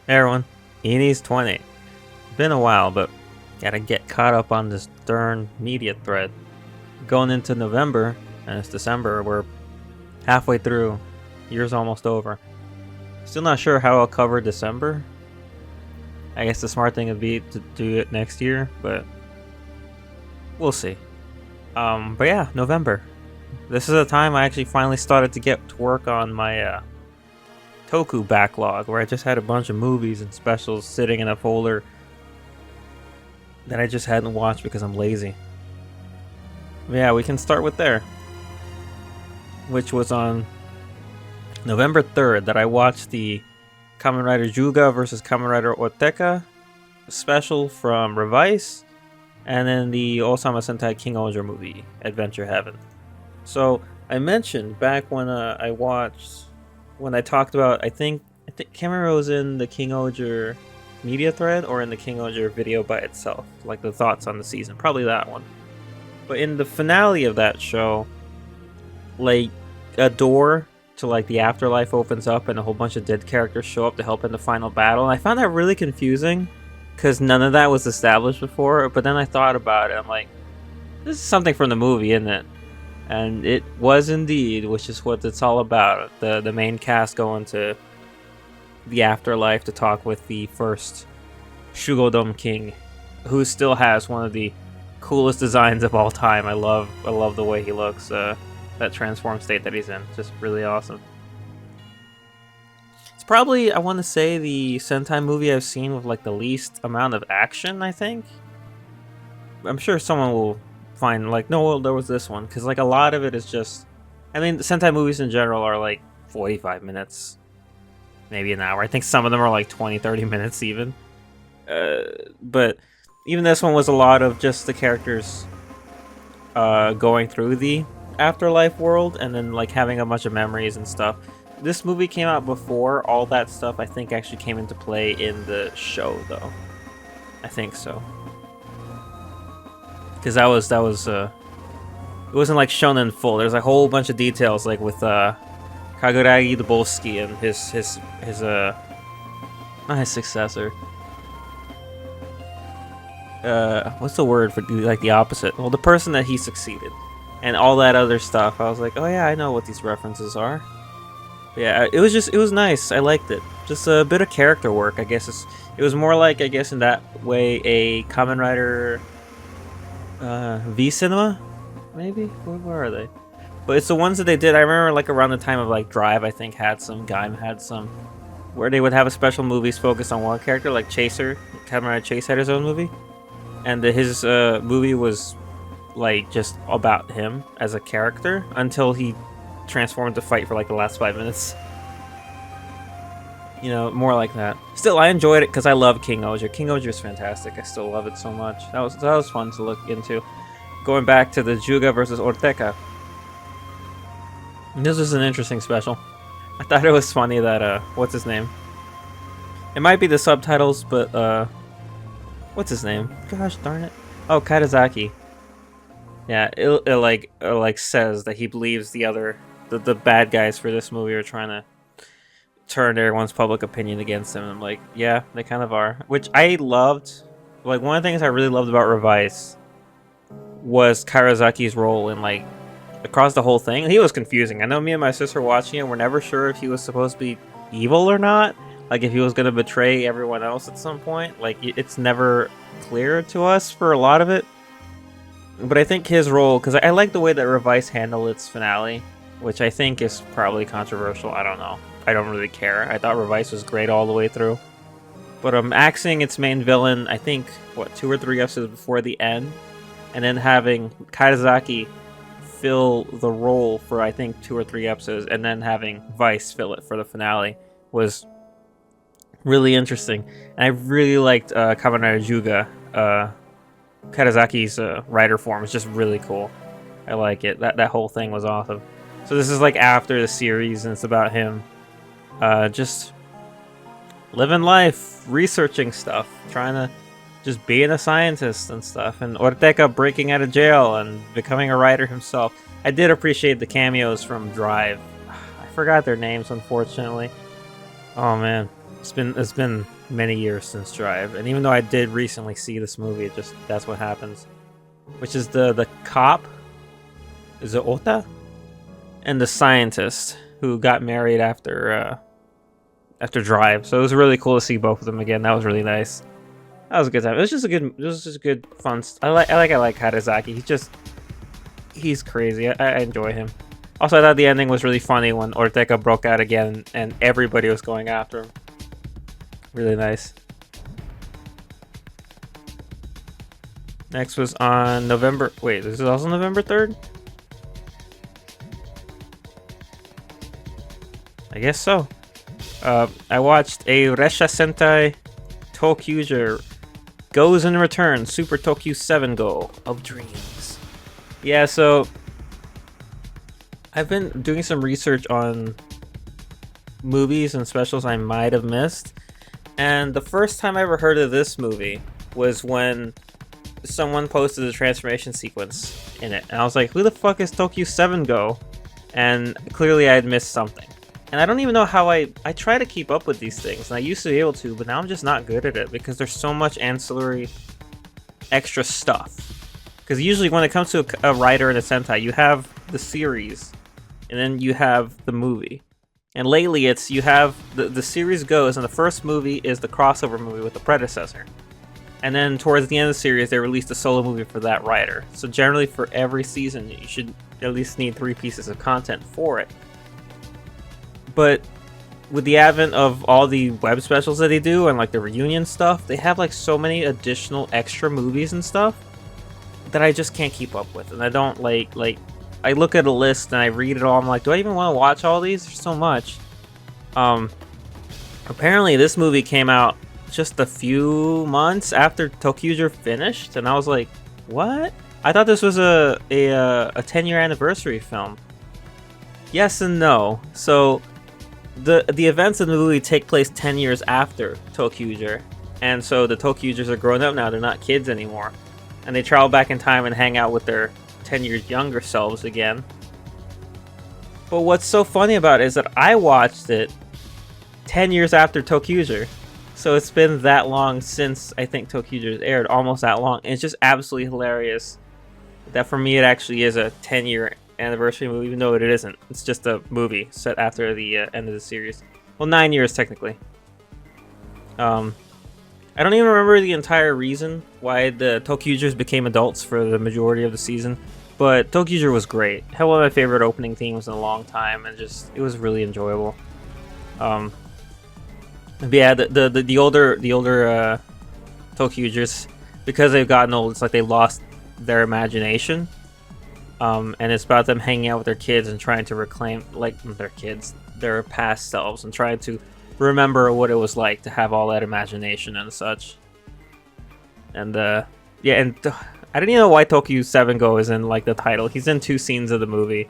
Hey everyone, Enie's 20. Been a while, but gotta get caught up on this darn media thread. Going into November, and it's December, we're halfway through. Year's almost over. Still not sure how I'll cover December. I guess the smart thing would be to do it next year, but we'll see. But yeah, November. This is the time I actually finally started to get to work on my Toku backlog, where I just had a bunch of movies and specials sitting in a folder that I just hadn't watched because I'm lazy. But yeah, we can start with there, which was on November 3rd that I watched the Kamen Rider Juuga versus Kamen Rider Orteca special from Revice, and then the Ohsama Sentai KingOhger movie, Adventure Heaven. So I mentioned back when when I talked about, I think can't remember, it was in the KingOhger media thread or in the KingOhger video by itself, like the thoughts on the season, probably that one. But in the finale of that show, like a door to like the afterlife opens up and a whole bunch of dead characters show up to help in the final battle. And I found that really confusing because none of that was established before. But then I thought about it. I'm like, this is something from the movie, isn't it? And it was indeed, which is what it's all about. The main cast going to the afterlife to talk with the first Shugodom King, who still has one of the coolest designs of all time. I love the way he looks. That transformed state that he's in, just really awesome. It's probably, I want to say, the Sentai movie I've seen with like the least amount of action. I think. I'm sure someone will find like, no, well, there was this one, because like a lot of it is just, I mean, the Sentai movies in general are like 45 minutes, maybe an hour. I think some of them are like 20-30 minutes even. But even this one was a lot of just the characters going through the afterlife world and then like having a bunch of memories and stuff. This movie came out before all that stuff, I think, actually came into play in the show, though. I think so. Because that was it wasn't like shown in full. There's a whole bunch of details, like with Kaguragi the Bolsky and his not his successor. What's the word for like the opposite? Well, the person that he succeeded, and all that other stuff. I was like, oh yeah, I know what these references are. But yeah, it was nice. I liked it. Just a bit of character work, I guess. It was more like, I guess, in that way, a Kamen Rider V Cinema, maybe? Where are they? But it's the ones that they did. I remember like around the time of like Drive, I think Gaim had some, where they would have a special movies focused on one character, like Chaser. Kamen Rider Chase had his own movie, and his movie was like just about him as a character until he transformed to fight for like the last 5 minutes. You know, more like that. Still, I enjoyed it because I love KingOhger. KingOhger is fantastic. I still love it so much. That was fun to look into. Going back to the Juuga versus Orteca. This was an interesting special. I thought it was funny that what's his name? It might be the subtitles, but what's his name? Gosh darn it! Oh, Katazaki. Yeah, it like says that he believes the bad guys for this movie are trying to turn everyone's public opinion against him. I'm like, yeah, they kind of are. Which I loved. Like, one of the things I really loved about Revice was Karazaki's role in like across the whole thing. He was confusing. I know me and my sister watching it were never sure if he was supposed to be evil or not. Like if he was gonna betray everyone else at some point. Like it's never clear to us for a lot of it. But I think his role, because I like the way that Revice handled its finale, which I think is probably controversial. I don't know. I don't really care. I thought Revice was great all the way through. But axing its main villain, I think, 2 or 3 episodes before the end, and then having Katazaki fill the role for, I think, 2 or 3 episodes, and then having Vice fill it for the finale was really interesting. And I really liked Kamen Rider Juuga. Katazaki's rider form is just really cool. I like it. That whole thing was awesome. So this is like after the series, and it's about him just living life, researching stuff, trying to just being a scientist and stuff, and Orteca breaking out of jail and becoming a writer himself. I did appreciate the cameos from Drive. I forgot their names, unfortunately. Oh man, It's been many years since Drive, and even though I did recently see this movie, it just that's what happens. Which is the cop, is it Ota, and the scientist who got married after Drive. So it was really cool to see both of them again. That was really nice. That was a good time. It was just a good fun. I like Harazaki. He's crazy. I enjoy him. Also, I thought the ending was really funny when Orteca broke out again and everybody was going after him. Really nice. Next was on November. Wait, this is also November 3rd? I guess so. I watched a Ressha Sentai ToQger Goes in Return Super Tokyo 7 Go of Dreams. Yeah, so I've been doing some research on movies and specials I might have missed. And the first time I ever heard of this movie was when someone posted a transformation sequence in it. And I was like, who the fuck is Tokyo 7 Go? And clearly I had missed something. And I don't even know how I try to keep up with these things. And I used to be able to, but now I'm just not good at it because there's so much ancillary extra stuff. Because usually when it comes to a writer in a Sentai, you have the series and then you have the movie. And lately it's you have the series goes and the first movie is the crossover movie with the predecessor. And then towards the end of the series, they released a solo movie for that writer. So generally for every season, you should at least need 3 pieces of content for it. But with the advent of all the web specials that they do and like the reunion stuff, they have like so many additional extra movies and stuff that I just can't keep up with. And I don't like I look at a list and I read it all. I'm like, do I even want to watch all these? There's so much. Apparently this movie came out just a few months after ToQger finished, and I was like, what? I thought this was a 10-year anniversary film. Yes and no. So the events of the movie take place 10 years after ToQger, and so the ToQgers are grown up now. They're not kids anymore, and they travel back in time and hang out with their 10 years younger selves again. But what's so funny about it is that I watched it 10 years after ToQger. So it's been that long since I think ToQger's aired, almost that long. And it's just absolutely hilarious that for me it actually is a 10-year anniversary movie, even though it isn't. It's just a movie set after the end of the series. Well, 9 years technically. I don't even remember the entire reason why the ToQgers became adults for the majority of the season, but ToQger was great. Had one of my favorite opening themes in a long time, and just it was really enjoyable. But yeah, the older ToQgers, because they've gotten old, it's like they lost their imagination. And it's about them hanging out with their kids and trying to reclaim, like, their past selves, and trying to remember what it was like to have all that imagination and such. And yeah, and I didn't even know why Tokyo 7 Go is in like the title. He's in 2 scenes of the movie.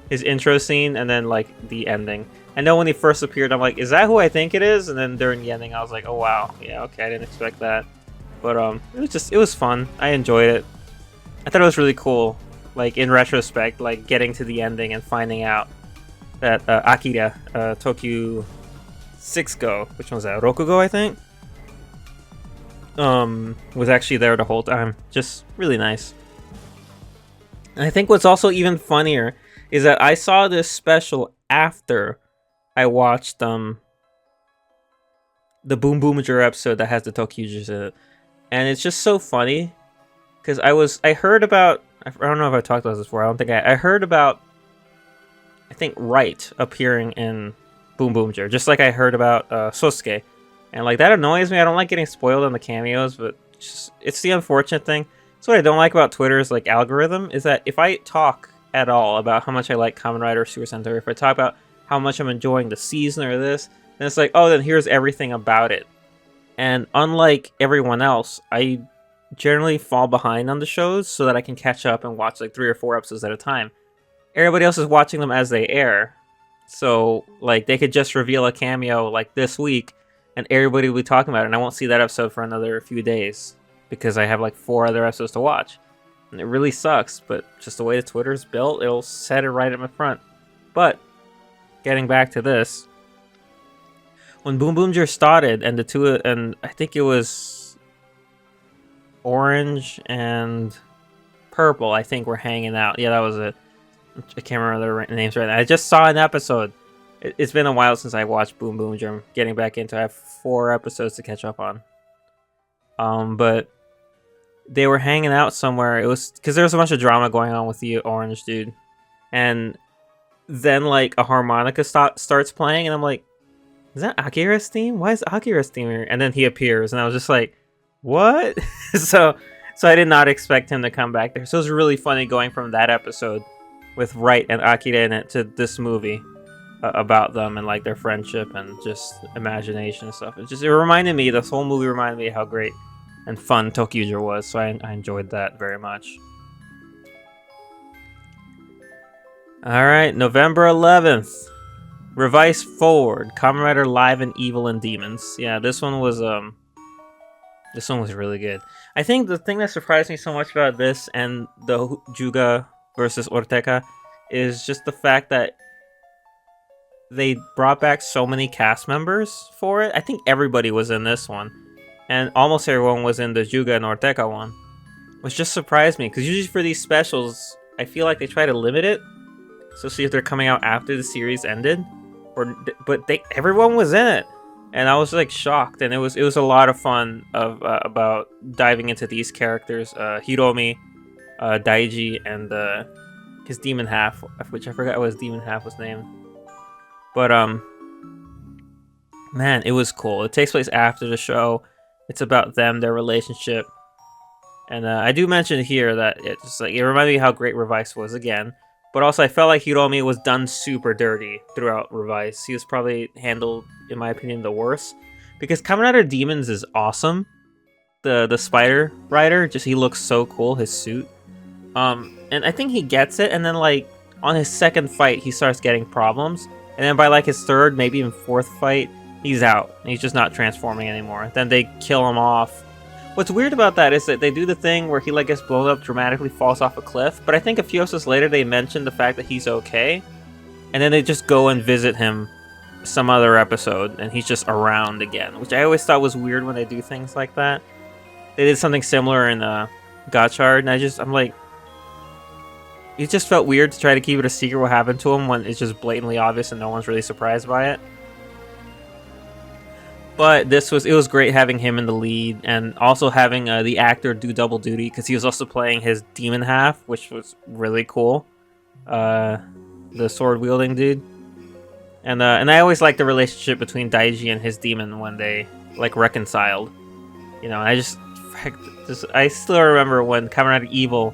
His intro scene and then like the ending. I know when he first appeared, I'm like, is that who I think it is? And then during the ending, I was like, oh wow, yeah, okay, I didn't expect that. But it was fun. I enjoyed it. I thought it was really cool. Like in retrospect, like getting to the ending and finding out that Akira, Tokyo 6 Go, which one's that? Rokugo, I think. Was actually there the whole time. Just really nice. And I think what's also even funnier is that I saw this special after I watched the Boom Boomager episode that has the ToQgers in it. And it's just so funny because I heard about, I don't know if I talked about this before. I don't think I heard about, I think, Wright appearing in Boom Boomager, just like I heard about Sosuke. And like that annoys me. I don't like getting spoiled on the cameos, but it's the unfortunate thing. That's what I don't like about Twitter's like algorithm, is that if I talk at all about how much I like Kamen Rider or Super Sentai, or if I talk about how much I'm enjoying the season or this, then it's like, oh, then here's everything about it. And unlike everyone else, I generally fall behind on the shows so that I can catch up and watch like 3 or 4 episodes at a time. Everybody else is watching them as they air. So like they could just reveal a cameo like this week and everybody will be talking about it, and I won't see that episode for another few days because I have like 4 other episodes to watch. And it really sucks, but just the way the Twitter's built, it'll set it right at my front. But getting back to this, when Go-Onger started, and the two, and I think it was Orange and Purple, I think, were hanging out. Yeah, that was it. I can't remember their names right now. I just saw an episode. It's been a while since I watched Go-Onger. I'm getting back into it. I have 4 episodes to catch up on. But they were hanging out somewhere. It was because there was a bunch of drama going on with the Orange dude. And then, like, a harmonica starts playing, and I'm like, is that Aguilera's theme? Why is Aguilera's theme here? And then he appears, and I was just like, what? So I did not expect him to come back there. So it was really funny going from that episode with Wright and Akira in it to this movie about them and like their friendship and just imagination and stuff. It reminded me, this whole movie reminded me how great and fun ToQger was. So I enjoyed that very much. All right, November 11th. Revice Forward, Kamen Rider Live and Evil and Demons. Yeah, this one was really good. I think the thing that surprised me so much about this and the Juuga versus Orteca is just the fact that they brought back so many cast members for it. I think everybody was in this one, and almost everyone was in the Juuga and Orteca one, which just surprised me, because usually for these specials, I feel like they try to limit it, so see if they're coming out after the series ended, but everyone was in it. And I was like shocked, and it was a lot of fun about diving into these characters, Hiromi, Daiji, and his demon half, which I forgot what his demon half was named. But man, it was cool. It takes place after the show. It's about them, their relationship, and I do mention here that it reminded me how great Revice was again. But also, I felt like Hiromi was done super dirty throughout Revice. He was probably handled, in my opinion, the worst. Because Kamen Rider Demons is awesome. The Spider Rider, he looks so cool, his suit. And I think he gets it, and then, like, on his second fight, he starts getting problems. And then by, like, his third, maybe even fourth fight, he's out. He's just not transforming anymore. Then they kill him off. What's weird about that is that they do the thing where he like gets blown up, dramatically falls off a cliff, but I think a few episodes later they mention the fact that he's okay, and then they just go and visit him some other episode, and he's just around again, which I always thought was weird when they do things like that. They did something similar in Gotchard, and I'm like, it just felt weird to try to keep it a secret what happened to him when it's just blatantly obvious and no one's really surprised by it. But it was great having him in the lead, and also having the actor do double duty, because he was also playing his demon half, which was really cool. The sword wielding dude, and I always liked the relationship between Daiji and his demon when they like reconciled. You know, I still remember when Kamen Rider Evil,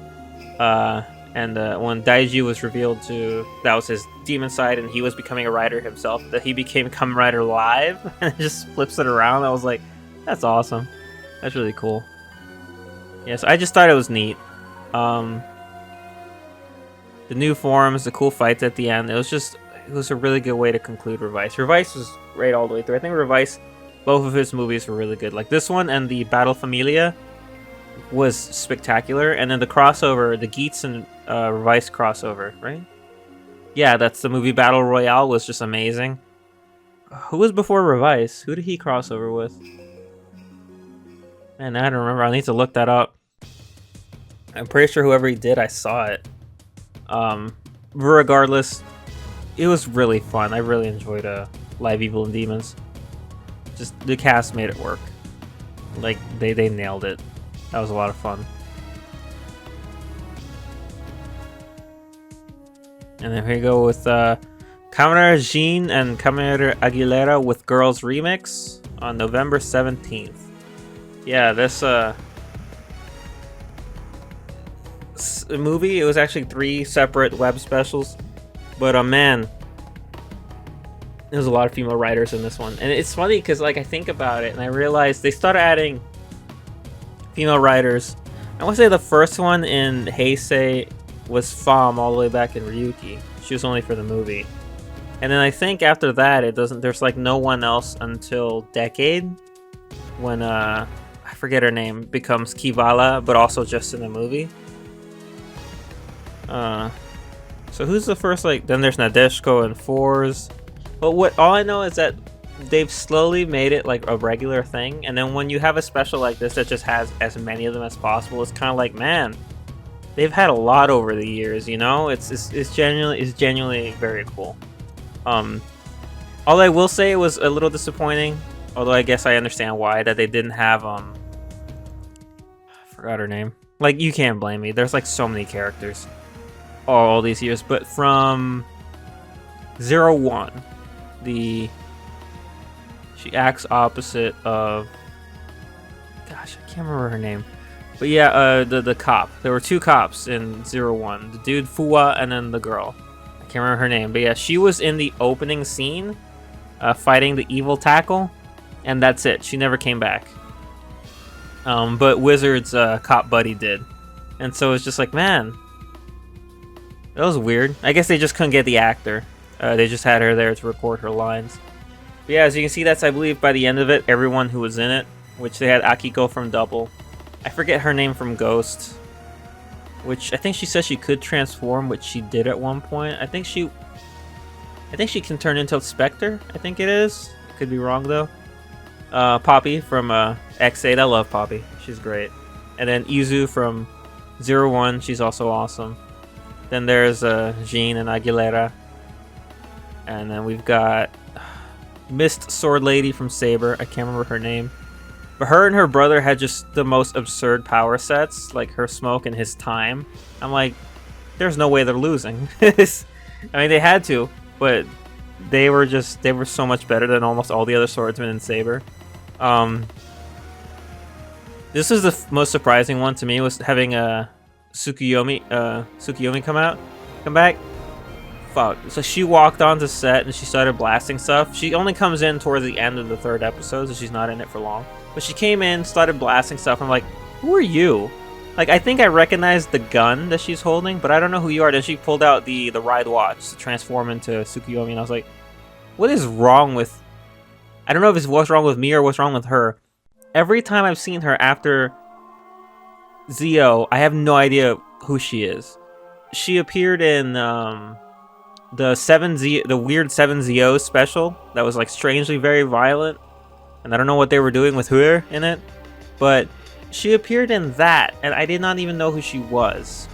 and when Daiji was revealed that was his demon side, and he was becoming a rider himself, that he became Kamen Rider Live, and it just flips it around. I was like, that's awesome. That's really cool. Yes, I just thought it was neat. The new forms, the cool fights at the end, it was a really good way to conclude Revice. Revice was great all the way through. I think Revice, both of his movies were really good. Like this one and the Battle Familia was spectacular, and then the crossover, the Geats and Revice crossover, right? Yeah, that's the movie Battle Royale, was just amazing. Who was before Revice? Who did he cross over with? Man, I don't remember. I need to look that up. I'm pretty sure whoever he did, I saw it. Regardless, it was really fun. I really enjoyed Live Evil and Demons. Just the cast made it work. Like they nailed it. That was a lot of fun. And then here we go with Kamen Rider Jeanne and Kamen Rider Aguilera with Girls Remix on November 17th. Yeah, this movie, it was actually 3 separate web specials, but man, there's a lot of female writers in this one. And it's funny because like I think about it and I realized they started adding female writers. I want to say the first one in Heisei was Fam all the way back in Ryuki. She was only for the movie. And then I think after that there's like no one else until Decade, when I forget her name, becomes Kivala, but also just in the movie. So who's the first, like, then there's Nadeshiko and Fours. But all I know is that they've slowly made it like a regular thing, and then when you have a special like this that just has as many of them as possible, it's kind of like, man, they've had a lot over the years, you know. It's genuinely very cool. Although I will say it was a little disappointing, although I guess I understand why, that they didn't have I forgot her name. Like, you can't blame me. There's like so many characters all these years, but from 01, she acts opposite of, gosh, I can't remember her name. But yeah, the cop. There were two cops in 01. The dude Fuwa and then the girl. I can't remember her name. But yeah, she was in the opening scene fighting the evil tackle, and that's it. She never came back. But Wizard's cop buddy did. And so it's just like, man, that was weird. I guess they just couldn't get the actor. They just had her there to record her lines. But yeah, as you can see, that's, I believe, by the end of it, everyone who was in it. Which they had Akiko from Double. I forget her name from Ghost. Which I think she said she could transform, which she did at one point. I think she can turn into Spectre, I think it is. Could be wrong, though. Poppy from X8. I love Poppy. She's great. And then Izu from 01. She's also awesome. Then there's Jeanne and Aguilera. And then we've got Mist Sword Lady from Saber. I can't remember her name. But her and her brother had just the most absurd power sets. Like her smoke and his time. I'm like, there's no way they're losing. I mean, they had to. But they were so much better than almost all the other swordsmen in Saber. This is the most surprising one to me, was having Tsukuyomi come back. Fuck. So she walked onto set and she started blasting stuff. She only comes in towards the end of the 3rd episode, so she's not in it for long. But she came in, started blasting stuff. I'm like, who are you? Like, I think I recognized the gun that she's holding, but I don't know who you are. Then she pulled out the ride watch to transform into Tsukuyomi, and I was like, what is wrong with... I don't know if it's what's wrong with me or what's wrong with her. Every time I've seen her after Zio, I have no idea who she is. She appeared in the weird 7 Zio special that was like strangely very violent, and I don't know what they were doing with her in it, but she appeared in that, and I did not even know who she was.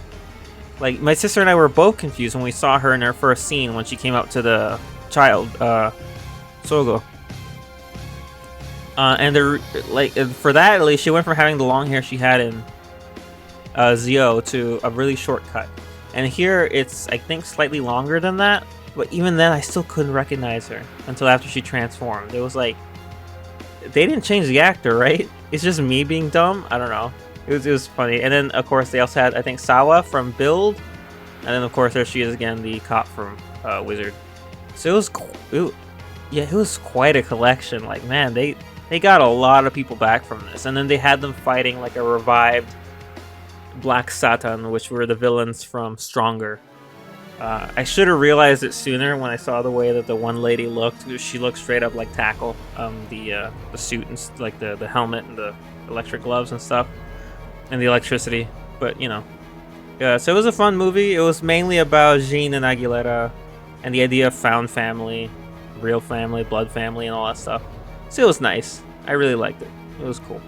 Like, my sister and I were both confused when we saw her in her first scene when she came out to the child, Sogo. And for that, at least, she went from having the long hair she had in Zio to a really short cut. And here, it's, I think, slightly longer than that. But even then, I still couldn't recognize her until after she transformed. It was like, they didn't change the actor, right? It's just me being dumb? I don't know. It was funny. And then, of course, they also had, I think, Sawa from Build. And then, of course, there she is again, the cop from Wizard. So it was quite a collection. Like, man, they got a lot of people back from this. And then they had them fighting like a revived Black Satan, which were the villains from Stronger. I should have realized it sooner when I saw the way that the one lady looked. She looked straight up like Tackle. The suit and like the helmet and the electric gloves and stuff. And the electricity. But, you know. Yeah, so it was a fun movie. It was mainly about Jeanne and Aguilera. And the idea of found family, real family, blood family, and all that stuff. So it was nice. I really liked it. It was cool.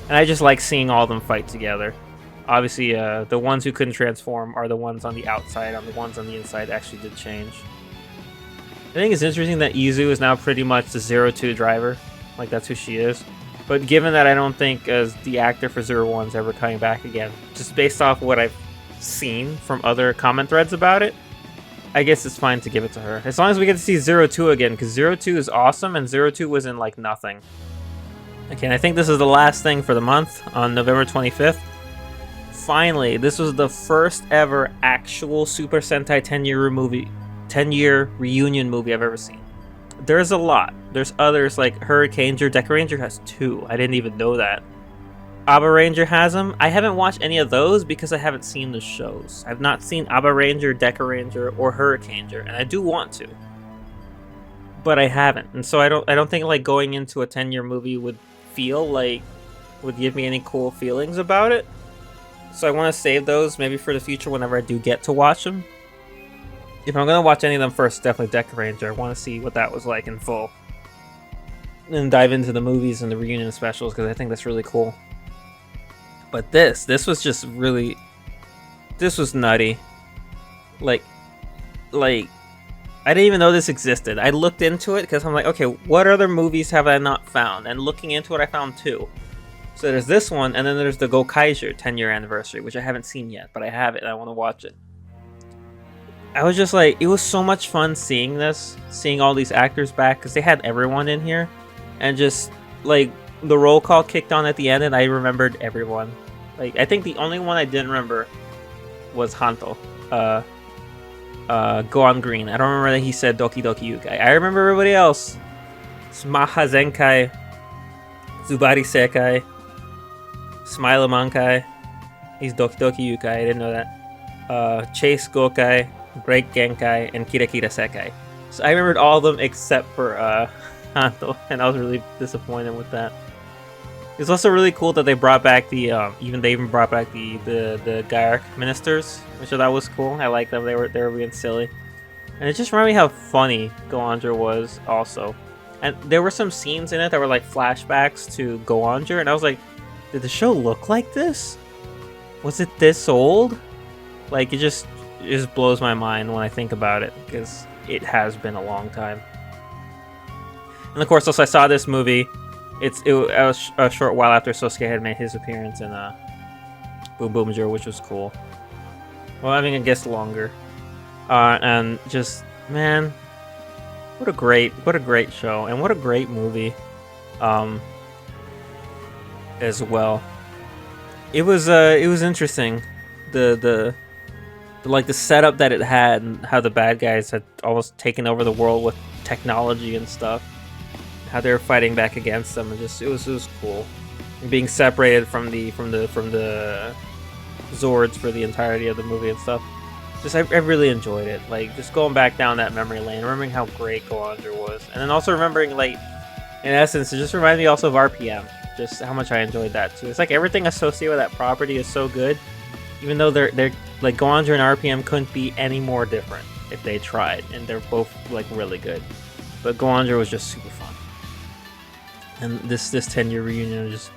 And I just like seeing all of them fight together. Obviously, the ones who couldn't transform are the ones on the outside. The ones on the inside actually did change. I think it's interesting that Izu is now pretty much the 02 driver. Like, that's who she is. But given that I don't think as the actor for 01's ever coming back again, just based off what I've seen from other comment threads about it, I guess it's fine to give it to her. As long as we get to see 02 again, because 02 is awesome, and 02 was in, like, nothing. Okay, and I think this is the last thing for the month, on November 25th. Finally, this was the first ever actual Super Sentai 10-year reunion movie I've ever seen. There's a lot. There's others, like Hurricaneger. Dekaranger has 2. I didn't even know that. Abba Ranger has them. I haven't watched any of those because I haven't seen the shows. I've not seen Abba Ranger, Dekaranger, or Hurricaneger, and I do want to, but I haven't. And so I don't think like going into a 10-year movie would give me any cool feelings about it. So I want to save those maybe for the future whenever I do get to watch them. If I'm gonna watch any of them first, definitely Dekaranger. I want to see what that was like in full. and dive into the movies and the reunion specials because I think that's really cool. But this was just really, this was nutty. Like I didn't even know this existed. I looked into it because I'm like, okay, what other movies have I not found? And looking into it, I found 2. So there's this one, and then there's the Go-Onger 10-year anniversary, which I haven't seen yet, but I have it and I want to watch it. I was just like, it was so much fun seeing this, seeing all these actors back, because they had everyone in here, and just, like, the roll call kicked on at the end, and I remembered everyone. Like, I think the only one I didn't remember was Hanto. Go on Green. I don't remember that he said Doki Doki Yukai. I remember everybody else. Smaha Zenkai, Zubari Sekai, Smile Mankai. He's Doki Doki Yukai, I didn't know that. Chase Gokai, Break Genkai, and Kira Kira Sekai. So I remembered all of them except for Hanto, and I was really disappointed with that. It's also really cool that they brought back the they even brought back the Garak ministers, which I thought was cool. I like them. They were being silly, and it just reminded me how funny Go-Onger was also. And there were some scenes in it that were like flashbacks to Go-Onger, and I was like, did the show look like this? Was it this old? Like, it just blows my mind when I think about it, because it has been a long time. And of course, also I saw this movie. It was a short while after Sosuke had made his appearance in Boom Boom-Joe, which was cool. Well, I mean, I guess longer. And just, man, what a great show, and what a great movie, as well. It was interesting, the setup that it had, and how the bad guys had almost taken over the world with technology and stuff. How they were fighting back against them, and just it was cool. And being separated from the Zords for the entirety of the movie and stuff. Just I really enjoyed it. Like, just going back down that memory lane, remembering how great Go-Onger was, and then also remembering, like, in essence, it just reminded me also of RPM. Just how much I enjoyed that too. It's like everything associated with that property is so good, even though they're like Go-Onger and RPM couldn't be any more different if they tried, and they're both like really good. But Go-Onger was just super fun. And this 10-year reunion was just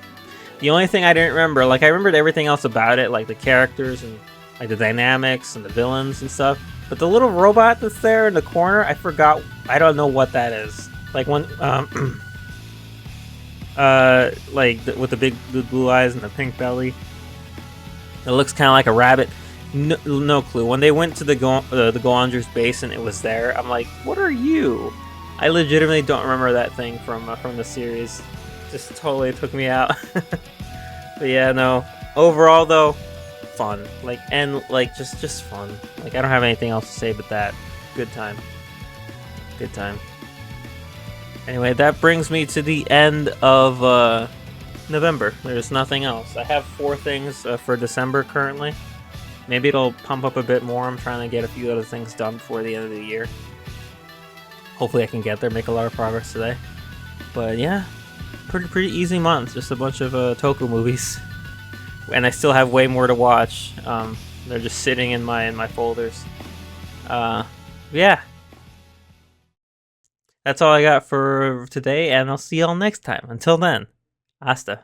the only thing I didn't remember. Like, I remembered everything else about it, like the characters and like the dynamics and the villains and stuff. But the little robot that's there in the corner, I forgot. I don't know what that is. Like when with the big blue eyes and the pink belly. It looks kind of like a rabbit. No clue. When they went to the Go-Onger's base and it was there, I'm like, what are you? I legitimately don't remember that thing from the series. Just totally took me out. But yeah, no. Overall though, fun. Like, and like just fun. Like, I don't have anything else to say but that. Good time. Good time. Anyway, that brings me to the end of November. There's nothing else. I have 4 things for December currently. Maybe it'll pump up a bit more. I'm trying to get a few other things done before the end of the year. Hopefully I can get there, make a lot of progress today. But yeah, pretty easy month. Just a bunch of Toku movies. And I still have way more to watch. They're just sitting in my folders. Yeah. That's all I got for today, and I'll see y'all next time. Until then, hasta.